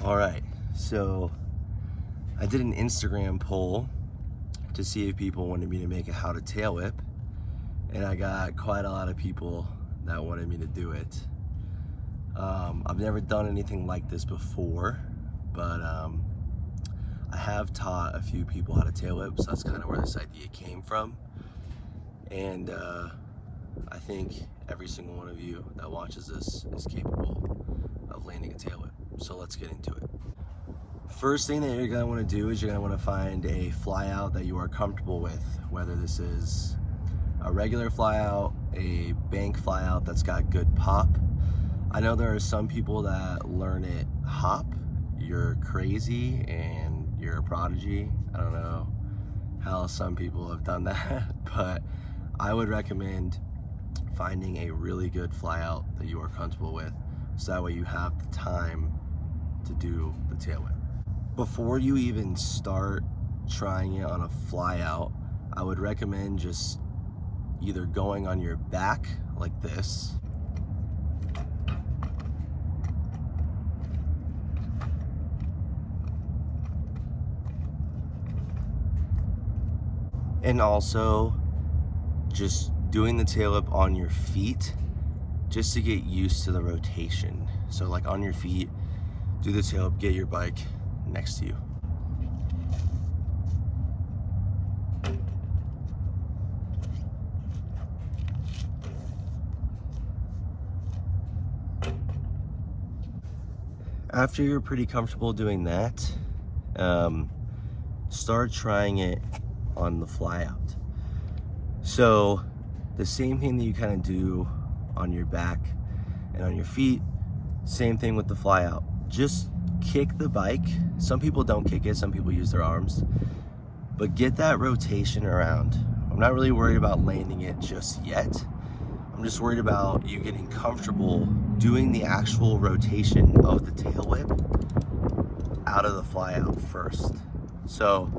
All right, so I did an Instagram poll to see if people wanted me to make a how to tail whip, and I got quite a lot of people that wanted me to do it. I've never done anything like this before, but I have taught a few people how to tail whip, so that's kind of where this idea came from. And I think every single one of you that watches this is capable of landing a tail whip. So let's get into it. First thing that you're gonna wanna do is you're gonna wanna find a fly out that you are comfortable with, whether this is a regular fly out, a bank fly out that's got good pop. I know there are some people that learn it hop. You're crazy and you're a prodigy. I don't know how some people have done that, but I would recommend finding a really good fly out that you are comfortable with, so that way you have the time to do the tail whip. Before you even start trying it on a fly out, I would recommend just either going on your back like this, and also just doing the tail whip on your feet just to get used to the rotation. So like on your feet, do the tail whip, get your bike next to you. After you're pretty comfortable doing that, start trying it on the fly out. So the same thing that you kind of do on your back and on your feet, same thing with the fly out. Just kick the bike. Some people don't kick it, some people use their arms, but get that rotation around. I'm not really worried about landing it just yet. I'm just worried about you getting comfortable doing the actual rotation of the tail whip out of the fly out first. So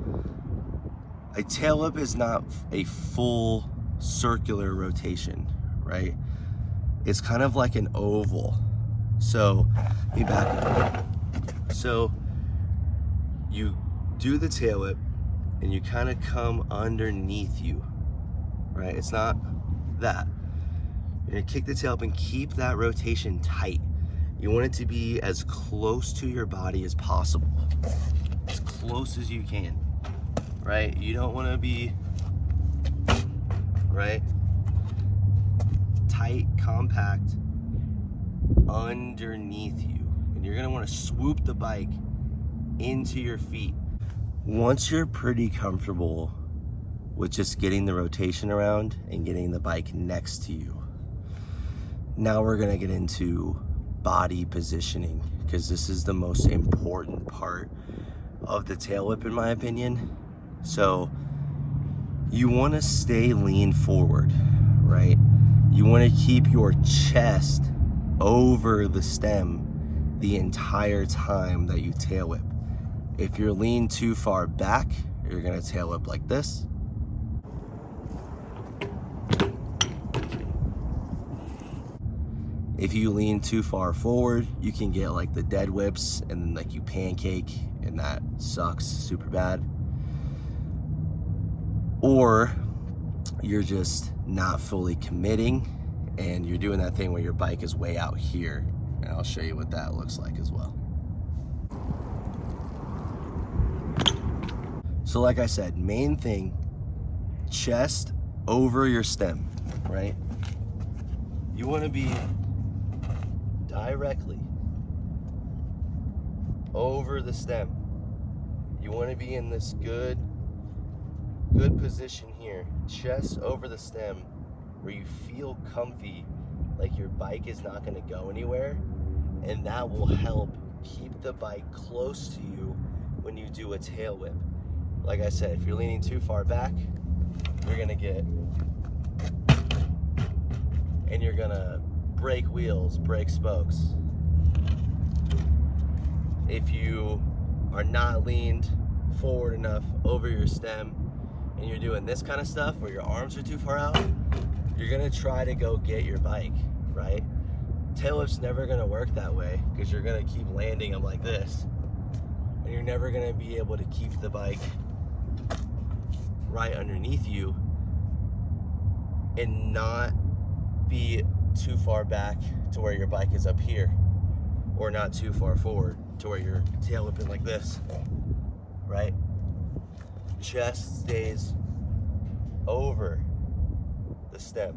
a tail whip is not a full circular rotation, right? It's kind of like an oval. So let me back up. So you do the tail whip and you kind of come underneath you, right? It's not that. You're gonna kick the tail up and keep that rotation tight. You want it to be as close to your body as possible, as close as you can, right? You don't want to be, right, tight, compact underneath you. And you're gonna want to swoop the bike into your feet. Once you're pretty comfortable with just getting the rotation around and getting the bike next to you, now we're gonna get into body positioning, because this is the most important part of the tail whip in my opinion. So you want to stay lean forward, right? You want to keep your chest over the stem the entire time that you tail whip. If you're leaned too far back, you're gonna tail whip like this. If you lean too far forward, you can get like the dead whips and then like you pancake, and that sucks super bad. Or you're just not fully committing and you're doing that thing where your bike is way out here. And I'll show you what that looks like as well. So like I said, main thing, chest over your stem, right? You want to be directly over the stem. You want to be in this good position here, chest over the stem, where you feel comfy, like your bike is not going to go anywhere, and that will help keep the bike close to you when you do a tail whip. Like I said, if you're leaning too far back, you're going to get, and you're going to break wheels, break spokes. If you are not leaned forward enough over your stem and you're doing this kind of stuff where your arms are too far out, you're gonna try to go get your bike, right? tail whip's never gonna work that way because you're gonna keep landing them like this. And you're never gonna be able to keep the bike right underneath you and not be too far back to where your bike is up here, or not too far forward to where you're tail whipping like this, right? Chest stays over the stem.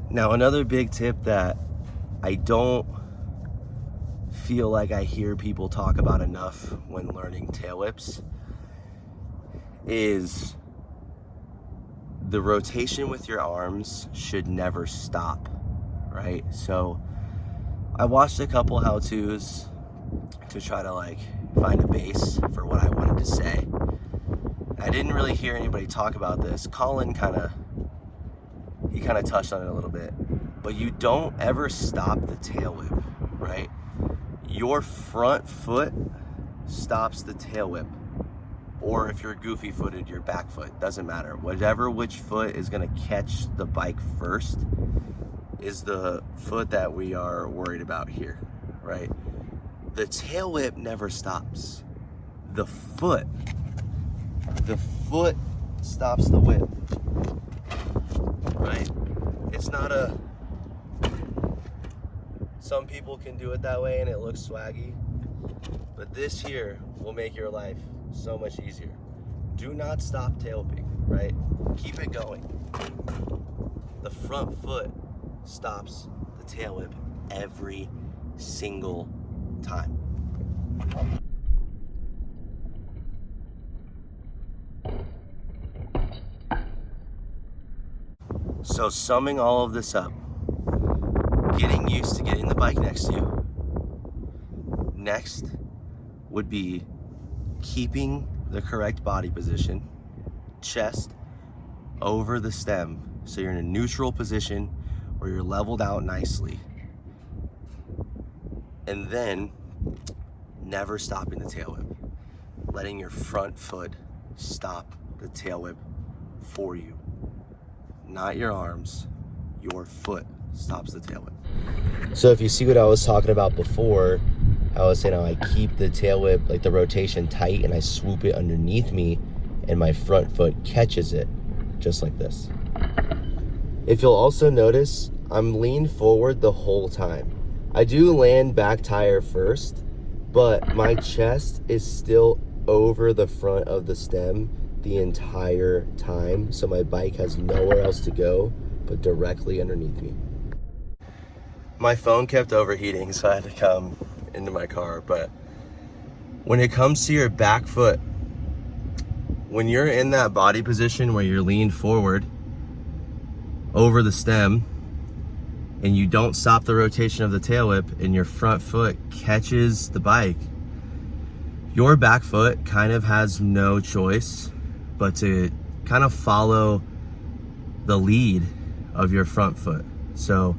Now, another big tip that I don't feel like I hear people talk about enough when learning tail whips is the rotation with your arms should never stop, right? So I watched a couple how-tos to try to like find a base for what I wanted to say. I didn't really hear anybody talk about this. Colin kind of touched on it a little bit, but you don't ever stop the tail whip, right? Your front foot stops the tail whip, or if you're goofy footed, your back foot, doesn't matter. Which foot is gonna catch the bike first is the foot that we are worried about here, right? The tail whip never stops. The foot stops the whip, right? It's not some people can do it that way and it looks swaggy, but this here will make your life so much easier. Do not stop tail whipping, right? Keep it going. The front foot stops the tail whip every single time. So summing all of this up, getting used to getting the bike next to you. Next would be keeping the correct body position, chest over the stem, so you're in a neutral position where you're leveled out nicely. And then never stopping the tail whip, letting your front foot stop the tail whip for you. Not your arms, your foot stops the tail whip. So if you see what I was talking about before, I was saying how I keep the tail whip, like the rotation tight, and I swoop it underneath me and my front foot catches it, just like this. If you'll also notice, I'm leaned forward the whole time. I do land back tire first, but my chest is still over the front of the stem the entire time, so my bike has nowhere else to go but directly underneath me. My phone kept overheating, so I had to come into my car. But when it comes to your back foot, when you're in that body position where you're leaned forward over the stem and you don't stop the rotation of the tail whip and your front foot catches the bike, your back foot kind of has no choice but to kind of follow the lead of your front foot. So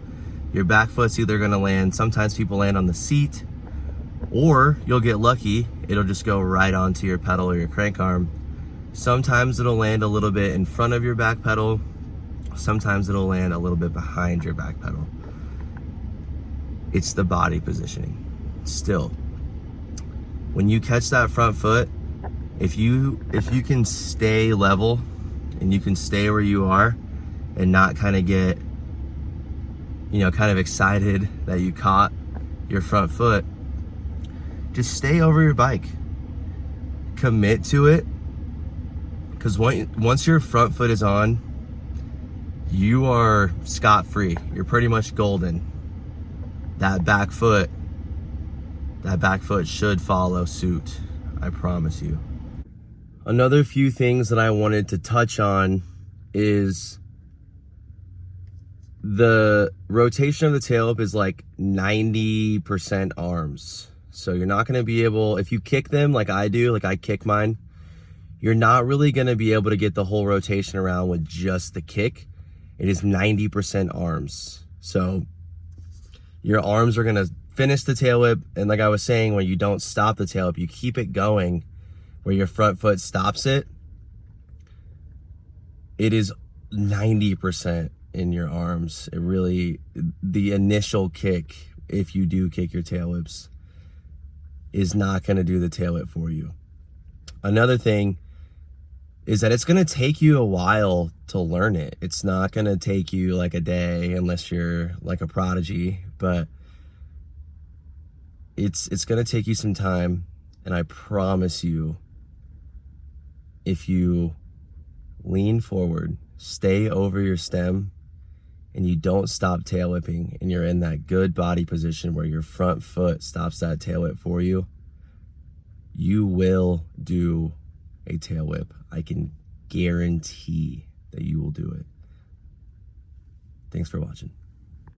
your back foot's either gonna land, sometimes people land on the seat, or you'll get lucky, it'll just go right onto your pedal or your crank arm. Sometimes it'll land a little bit in front of your back pedal, sometimes it'll land a little bit behind your back pedal. It's the body positioning. Still, when you catch that front foot, if you can stay level and you can stay where you are and not kind of get, kind of excited that you caught your front foot, just stay over your bike. Commit to it, because once your front foot is on, you are scot-free. You're pretty much golden. That back foot should follow suit, I promise you. Another few things that I wanted to touch on is the rotation of the tail whip is like 90% arms. So you're not gonna be able, if you kick them like I do, like I kick mine, you're not really gonna be able to get the whole rotation around with just the kick. It is 90% arms. So your arms are gonna finish the tail whip, and like I was saying, when you don't stop the tail whip, you keep it going where your front foot stops it, it is 90% in your arms. It really, the initial kick, if you do kick your tail whips, is not going to do the tail whip for you. Another thing is that it's going to take you a while to learn it. It's not going to take you like a day unless you're like a prodigy, but it's going to take you some time. And I promise you, if you lean forward, stay over your stem, and you don't stop tail whipping, and you're in that good body position where your front foot stops that tail whip for you, you will do a tail whip. I can guarantee that you will do it. Thanks for watching.